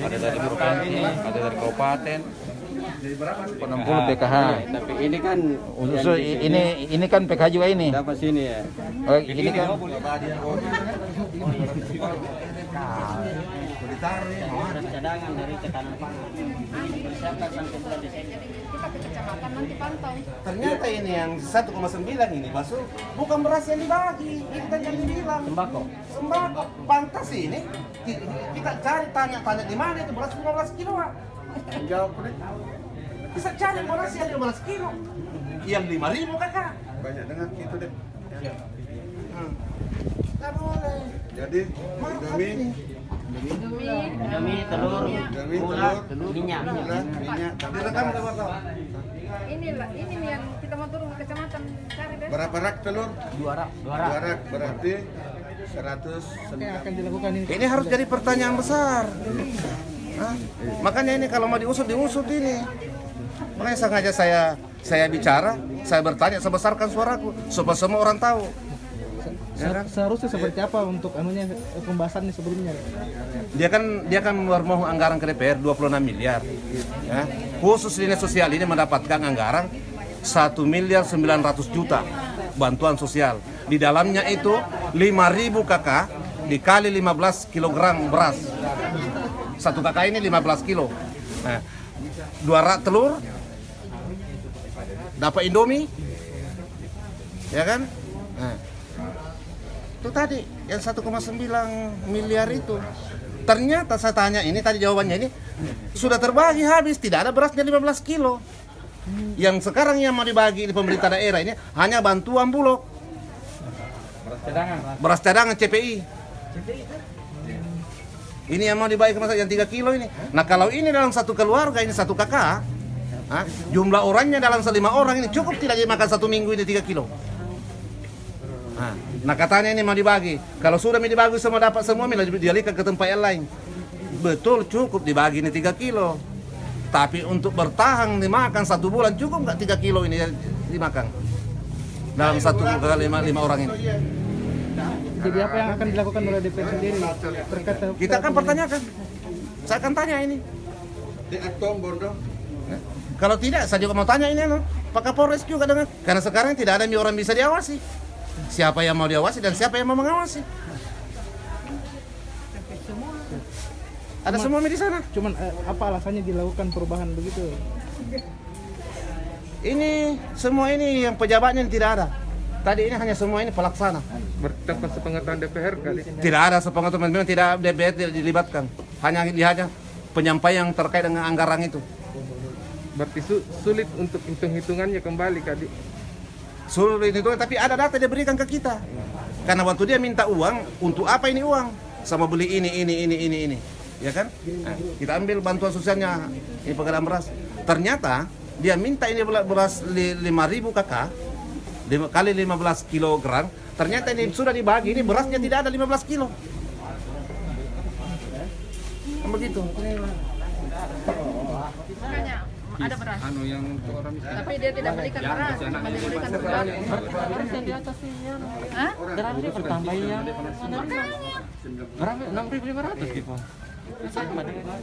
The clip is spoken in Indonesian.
ada dari provinsi, ada dari kabupaten. 60 PKH. Tapi ini kan Usul ini kan PKH juga ini. dapat sini ya. Oh, ini kan cadangan dari ketahanan pangan. Persiapkan sampai bulan Desember. Kita ke kecamatan nanti pantau. Ternyata ini yang 1,9 ini masuk bukan beras yang dibagi, itu kan yang dibilang Sembako. sembako. Pantas ini kita cari tanya di mana itu beras 15 kilo. Jawab bisa cari beras yang 15 kilo. Yang 5.000 kakak. Banyak dengan itu deh. Nggak boleh. Jadi Indomie, telur, minyak. minyak. Direkam nggak apa-apa. Ini yang kita mau turun ke kecamatan cari besok. Berapa rak telur? 2 rak. 2 rak berarti 100. Akan dilakukan ini. Ini harus jadi pertanyaan besar. Hah? Makanya ini kalau mau diusut ini. Makanya sengaja saya bicara, saya bertanya sebesarkan suaraku supaya semua orang tahu. Seharusnya seperti apa untuk pembahasannya sebelumnya? Dia kan mau anggaran ke DPR 26 miliar. Ya. Khusus dinas sosial ini mendapatkan anggaran 1 miliar 900 juta bantuan sosial. Di dalamnya itu 5.000 KK dikali 15 kilogram beras. 1 KK ini 15 kilo. Nah, 2 rak telur, dapat Indomie, ya kan? Nah, itu tadi yang 1,9 miliar itu. Ternyata saya tanya ini tadi jawabannya ini sudah terbagi habis, tidak ada berasnya 15 kilo. Yang sekarang yang mau dibagi di pemerintah daerah ini hanya bantuan Bulog. Beras cadangan CPI. Ini yang mau dibagi ke yang 3 kilo ini. Nah kalau ini dalam satu keluarga ini 1 kakak, jumlah orangnya dalam 5 orang ini cukup tidak dimakan 1 minggu ini 3 kilo. Nah katanya ini mau dibagi. Kalau sudah mau dibagi semua dapat semua, dialihkan ke tempat yang lain. Betul cukup dibagi ini 3 kilo. Tapi untuk bertahan dimakan 1 bulan cukup nggak 3 kilo ini dimakan dalam 1 kali 5 orang ini. Jadi apa yang akan dilakukan oleh DPR sendiri terkait? Kita akan pertanyakan. Saya akan tanya ini. Di Atom Bondo. Kalau tidak, saya juga mau tanya ini Pak Kapolres juga dengan. Karena sekarang tidak ada orang bisa diawasi. Siapa yang mau diawasi dan siapa yang mau mengawasi? Ada semua di sana. Cuman apa alasannya dilakukan perubahan begitu? Ini semua ini yang pejabatnya tidak ada. Tadi ini hanya semua ini pelaksana. Bertempat sepengetahuan DPR kali. Tidak ada sepengetahuan, memang tidak DPR tidak dilibatkan. Hanya penyampaian yang terkait dengan anggaran itu. Berarti sulit untuk hitung-hitungannya kembali kali. Sulit itu, tapi ada data dia berikan ke kita. Karena waktu dia minta uang, untuk apa ini uang? Sama beli ini. Ya kan? Nah, kita ambil bantuan sosialnya, ini pengadaan beras. Ternyata dia minta ini beras 5.000 KK, kali 15 kilogram. Ternyata ini sudah dibagi, ini berasnya tidak ada 15 kilo. Begitu. Makanya ada beras. Yang untuk orang Tapi dia tidak belikan beras, cuma dibelikan beras. Beras yang di atas ini ya. Hah? Beras ini bertambah ya. Berapa? 6.500 gitu. Sama dengan